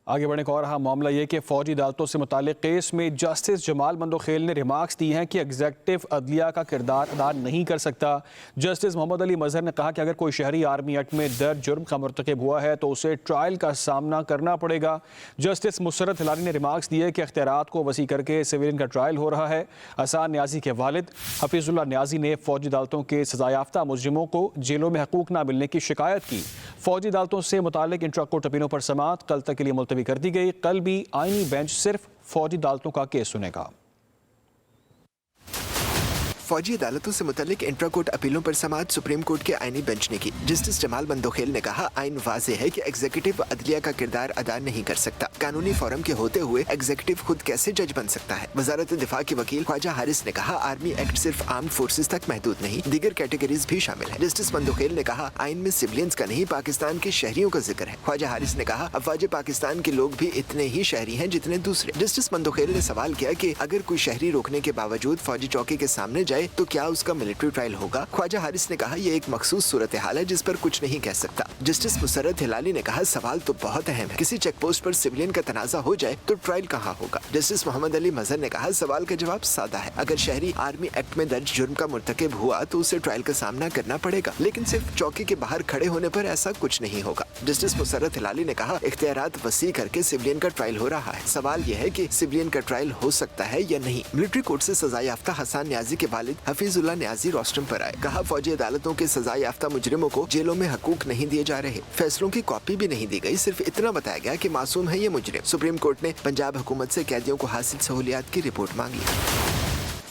آگے بڑھنے کا اور رہا معاملہ یہ کہ فوجی عدالتوں سے متعلق کیس میں جسٹس جمال مندوخیل نے ریمارکس دی ہیں کہ ایگزیکٹو عدلیہ کا کردار ادا نہیں کر سکتا۔ جسٹس محمد علی مظہر نے کہا کہ اگر کوئی شہری آرمی ایکٹ میں درج جرم کا مرتکب ہوا ہے تو اسے ٹرائل کا سامنا کرنا پڑے گا۔ جسٹس مسرت ہلالی نے ریمارکس دیے کہ اختیارات کو وسیع کر کے سویلین کا ٹرائل ہو رہا ہے۔ حسان نیازی کے والد حفیظ اللہ نیازی نے فوجی عدالتوں کے سزا یافتہ مجرموں کو جیلوں میں حقوق نہ ملنے کی شکایت کی۔ فوجی عدالتوں سے متعلق انٹرا کورٹ اپیلوں پر سماعت کل تک کے لیے ملتوی کر دی گئی۔ کل بھی آئینی بینچ صرف فوجی عدالتوں کا کیس سنے گا۔ فوجی عدالتوں سے متعلق انٹرا کورٹ اپیلوں پر سماعت سپریم کورٹ کے آئینی بینچ نے کی۔ جسٹس جمال مندوخیل نے کہا آئین واضح ہے کہ ایگزیکٹو عدلیہ کا کردار ادا نہیں کر سکتا۔ قانونی فورم کے ہوتے ہوئے ایگزیکٹو خود کیسے جج بن سکتا ہے؟ وزارت دفاع کے وکیل خواجہ حارث نے کہا آرمی ایکٹ صرف آرمڈ فورسز تک محدود نہیں، دیگر کیٹیگریز بھی شامل ہیں۔ جسٹس مندوخیل نے کہا آئین میں سولینز کا نہیں پاکستان کے شہریوں کا ذکر ہے۔ خواجہ حارث نے کہا افواج پاکستان کے لوگ بھی اتنے ہی شہری ہیں جتنے دوسرے۔ جسٹس مندوخیل نے سوال کیا کہ اگر کوئی شہری روکنے کے باوجود فوجی چوکی کے سامنے جائے تو کیا اس کا ملٹری ٹرائل ہوگا؟ خواجہ حارث نے کہا یہ ایک مخصوص صورتحال ہے جس پر کچھ نہیں کہہ سکتا۔ جسٹس مسرت ہلالی نے کہا سوال تو بہت اہم ہے، کسی چیک پوسٹ پر سویلین کا تنازع ہو جائے تو ٹرائل کہاں ہوگا؟ جسٹس محمد علی مظہر نے کہا سوال کا جواب سادہ ہے، اگر شہری آرمی ایکٹ میں درج جرم کا مرتکب ہوا تو اسے ٹرائل کا سامنا کرنا پڑے گا، لیکن صرف چوکی کے باہر کھڑے ہونے پر ایسا کچھ نہیں ہوگا۔ جسٹس مسرت ہلالی نے کہا اختیارات وسیع کر کے سویلین کا ٹرائل ہو رہا ہے، سوال یہ ہے کہ سویلین کا ٹرائل ہو سکتا ہے یا نہیں۔ ملٹری کورٹ سے سزا یافتہ حسان نیازی کے والد حفیظ اللہ نیازی روسٹرم پر آئے، کہا فوجی عدالتوں کے سزا یافتہ مجرموں کو جیلوں میں حقوق نہیں دیے جا رہے، فیصلوں کی کاپی بھی نہیں دی گئی، صرف اتنا بتایا گیا کہ معصوم ہے یہ مجرم۔ سپریم کورٹ نے پنجاب حکومت سے قیدیوں کو حاصل سہولیات کی رپورٹ مانگی۔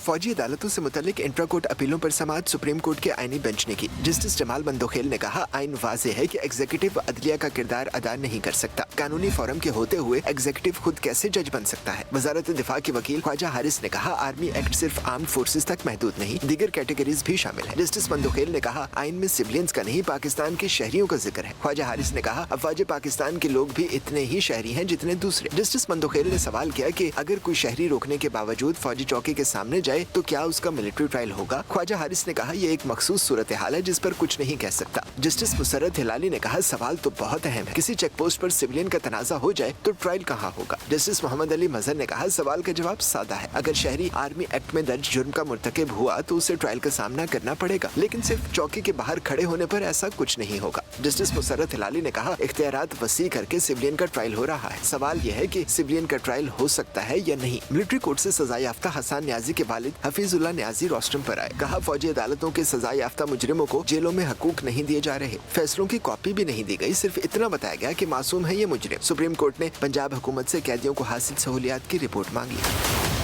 فوجی عدالتوں سے متعلق انٹرا کورٹ اپیلوں پر سماعت سپریم کورٹ کے آئینی بینچ نے کی۔ جسٹس جمال مندوخیل نے کہا آئین واضح ہے کہ ایگزیکٹو عدلیہ کا کردار ادا نہیں کر سکتا۔ قانونی فورم کے ہوتے ہوئے ایگزیکٹو خود کیسے جج بن سکتا ہے؟ وزارت دفاع کے وکیل خواجہ حارث نے کہا آرمی ایکٹ صرف آرمڈ فورسز تک محدود نہیں، دیگر کیٹیگریز بھی شامل ہیں۔ جسٹس مندوخیل نے کہا آئین میں سولینز کا نہیں پاکستان کے شہریوں کا ذکر ہے۔ خواجہ حارث نے کہا افواج پاکستان کے لوگ بھی اتنے ہی شہری ہیں جتنے دوسرے۔ جسٹس مندوخیل نے سوال کیا کہ اگر کوئی شہری روکنے کے باوجود فوجی چوکی کے سامنے جائے تو کیا اس کا ملٹری ٹرائل ہوگا؟ خواجہ حارث نے کہا یہ ایک مخصوص صورتحال ہے جس پر کچھ نہیں کہہ سکتا۔ جسٹس مسرت ہلالی نے کہا سوال تو بہت اہم ہے، کسی چیک پوسٹ پر سویلین کا تنازع ہو جائے تو ٹرائل کہاں ہوگا؟ جسٹس محمد علی مظہر نے کہا سوال کا جواب سادہ ہے، اگر شہری آرمی ایکٹ میں درج جرم کا مرتکب ہوا تو اسے ٹرائل کا سامنا کرنا پڑے گا، لیکن صرف چوکی کے باہر کھڑے ہونے پر ایسا کچھ نہیں ہوگا۔ جسٹس مسرت ہلالی نے کہا اختیارات وسیع کر کے سویلین کا ٹرائل ہو رہا ہے، سوال یہ ہے کہ سویلین کا ٹرائل ہو سکتا ہے یا نہیں۔ ملٹری کورٹ سے سزا یافتہ حسان نیازی کے والد حفیظ اللہ نیازی روسٹرم پر آئے، کہا فوجی عدالتوں کے سزا یافتہ مجرموں کو جیلوں میں حقوق نہیں دیے جا رہے، فیصلوں کی کاپی بھی نہیں دی گئی، صرف اتنا بتایا گیا کہ معصوم ہے یہ مجرم۔ سپریم کورٹ نے پنجاب حکومت سے قیدیوں کو حاصل سہولیات کی رپورٹ مانگی۔